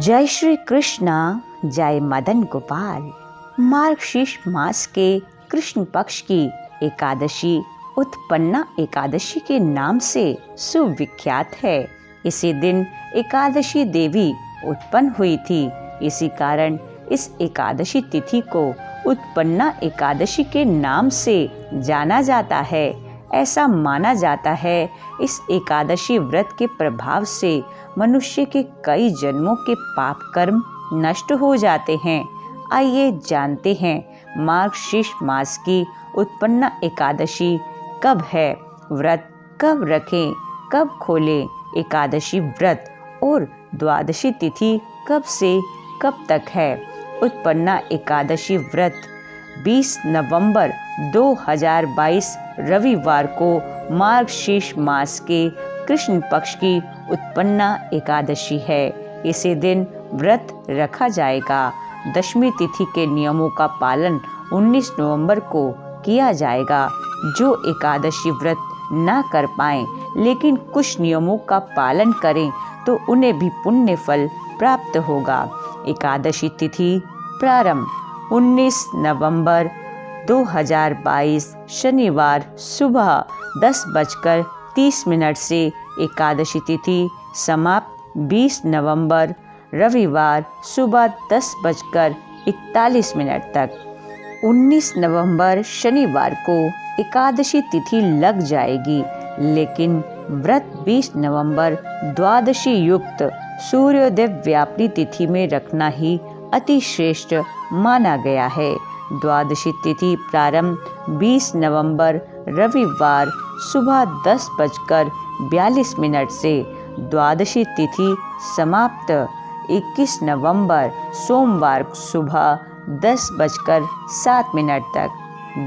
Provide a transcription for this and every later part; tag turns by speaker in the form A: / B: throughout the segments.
A: जय श्री कृष्णा, जय मदन गोपाल। मार्गशीर्ष मास के कृष्ण पक्ष की एकादशी उत्पन्ना एकादशी के नाम से सुविख्यात है। इसी दिन एकादशी देवी उत्पन्न हुई थी। इसी कारण इस एकादशी तिथि को उत्पन्ना एकादशी के नाम से जाना जाता है। ऐसा माना जाता है इस एकादशी व्रत के प्रभाव से मनुष्य के कई जन्मों के पाप कर्म नष्ट हो जाते हैं। आइए जानते हैं मार्गशीर्ष मास की उत्पन्ना एकादशी कब है, व्रत कब रखें, कब खोलें। एकादशी व्रत और द्वादशी तिथि कब से कब तक है। उत्पन्ना एकादशी व्रत 20 नवंबर 2022 रविवार को मार्गशीर्ष मास के कृष्ण पक्ष की उत्पन्ना एकादशी है। इसी दिन व्रत रखा जाएगा। दशमी तिथि के नियमों का पालन 19 नवंबर को किया जाएगा। जो एकादशी व्रत ना कर पाएं लेकिन कुछ नियमों का पालन करें तो उन्हें भी पुण्य फल प्राप्त होगा। एकादशी तिथि प्रारंभ 19 नवंबर 2022 शनिवार सुबह 10:30 से। एकादशी तिथि समाप्त 20 नवंबर रविवार सुबह 10:41 तक। 19 नवंबर शनिवार को एकादशी तिथि लग जाएगी, लेकिन व्रत 20 नवंबर द्वादशी युक्त सूर्योदय व्यापनी तिथि में रखना ही अति श्रेष्ठ माना गया है। द्वादशी तिथि प्रारंभ 20 नवंबर रविवार सुबह 10:42 से। द्वादशी तिथि समाप्त 21 नवंबर सोमवार सुबह 10:07 तक।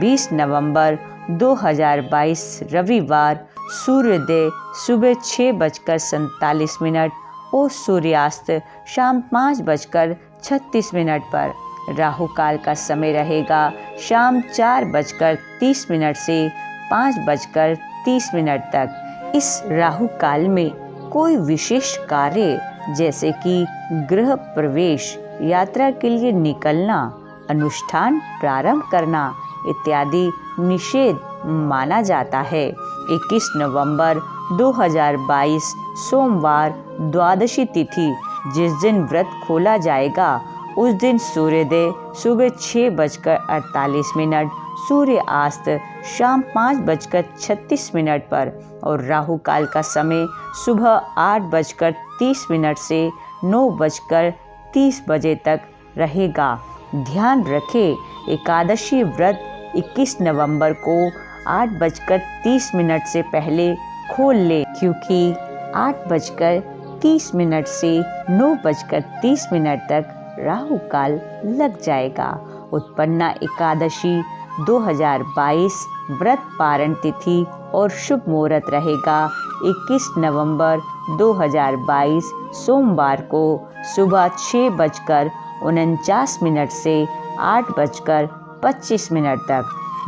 A: 20 नवंबर 2022 रविवार सूर्योदय सुबह 6:47 और सूर्यास्त शाम 5:36 पर। राहु काल का समय रहेगा शाम 4:30 से 5:30 तक। इस राहु काल में कोई विशेष कार्य जैसे कि गृह प्रवेश, यात्रा के लिए निकलना, अनुष्ठान प्रारंभ करना इत्यादि निषेध माना जाता है। 21 नवंबर 2022 सोमवार द्वादशी तिथि जिस दिन व्रत खोला जाएगा उस दिन सूर्योदय सुबह 6:48, सूर्यास्त शाम 5:36 पर और राहु काल का समय सुबह 8:30 से 9:30 बजे तक रहेगा। ध्यान रखें एकादशी व्रत 21 नवंबर को 8:30 से पहले खोल ले, क्योंकि 8:30 से 9:30 तक राहु काल लग जाएगा। उत्पन्ना एकादशी 2022 व्रत पारण तिथि और शुभ मुहूर्त रहेगा 21 नवंबर 2022 सोमवार को सुबह 6:49 से 8:25 तक।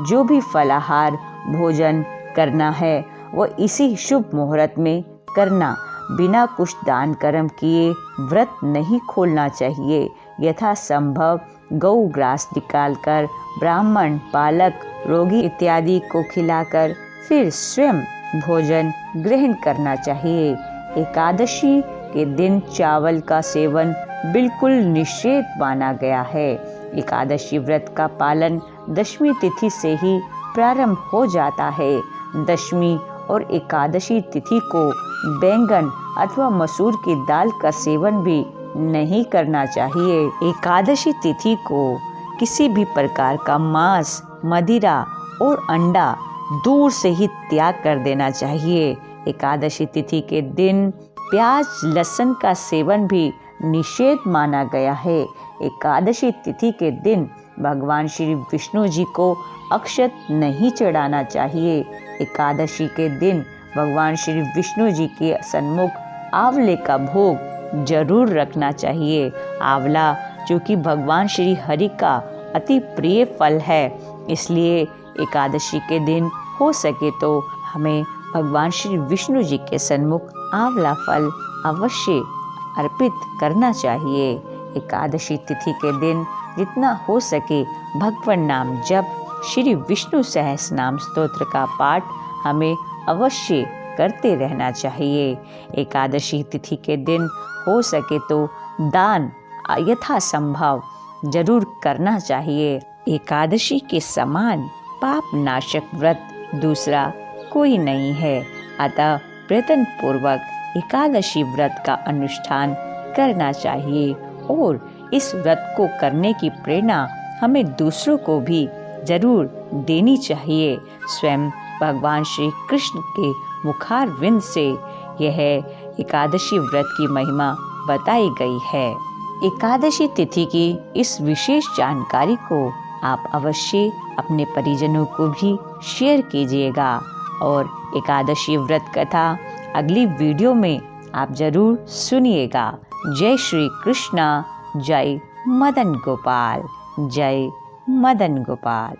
A: जो भी फलाहार भोजन करना है वह इसी शुभ मुहूर्त में करना। बिना कुछ दान कर्म किए व्रत नहीं खोलना चाहिए। यथासंभव गौ ग्रास निकालकर ब्राह्मण, बालक, रोगी इत्यादि को खिलाकर फिर स्वयं भोजन ग्रहण करना चाहिए। एकादशी के दिन चावल का सेवन बिल्कुल निषेध माना गया है। एकादशी व्रत का पालन दशमी तिथि से ही प्रारंभ हो जाता है। दशमी और एकादशी तिथि को बैंगन अथवा मसूर की दाल का सेवन भी नहीं करना चाहिए। एकादशी तिथि को किसी भी प्रकार का मांस, मदिरा और अंडा दूर से ही त्याग कर देना चाहिए। एकादशी तिथि के दिन प्याज, लहसुन का सेवन भी निषेध माना गया है। एकादशी तिथि के दिन भगवान श्री विष्णु जी को अक्षत नहीं चढ़ाना चाहिए। एकादशी के दिन भगवान श्री विष्णु जी के सन्मुख आंवले का भोग जरूर रखना चाहिए। आंवला जो कि भगवान श्री हरि का अति प्रिय फल है, इसलिए एकादशी के दिन हो सके तो हमें भगवान श्री विष्णु जी के सन्मुख आंवला फल अवश्य अर्पित करना चाहिए। एकादशी तिथि के दिन जितना हो सके भगवान नाम जप, श्री विष्णु सहस्र नाम स्तोत्र का पाठ हमें अवश्य करते रहना चाहिए। एकादशी तिथि के दिन हो सके तो दान यथासंभव जरूर करना चाहिए। एकादशी के समान पाप नाशक व्रत दूसरा कोई नहीं है। अतः प्रयत्न पूर्वक एकादशी व्रत का अनुष्ठान करना चाहिए और इस व्रत को करने की प्रेरणा हमें दूसरों को भी जरूर देनी चाहिए। स्वयं भगवान श्री कृष्ण के मुखारविंद से यह एकादशी व्रत की महिमा बताई गई है। एकादशी तिथि की इस विशेष जानकारी को आप अवश्य अपने परिजनों को भी शेयर कीजिएगा और एकादशी व्रत कथा अगली वीडियो में आप जरूर सुनिएगा। जय श्री कृष्णा, जय मदन गोपाल, जय मदन गोपाल।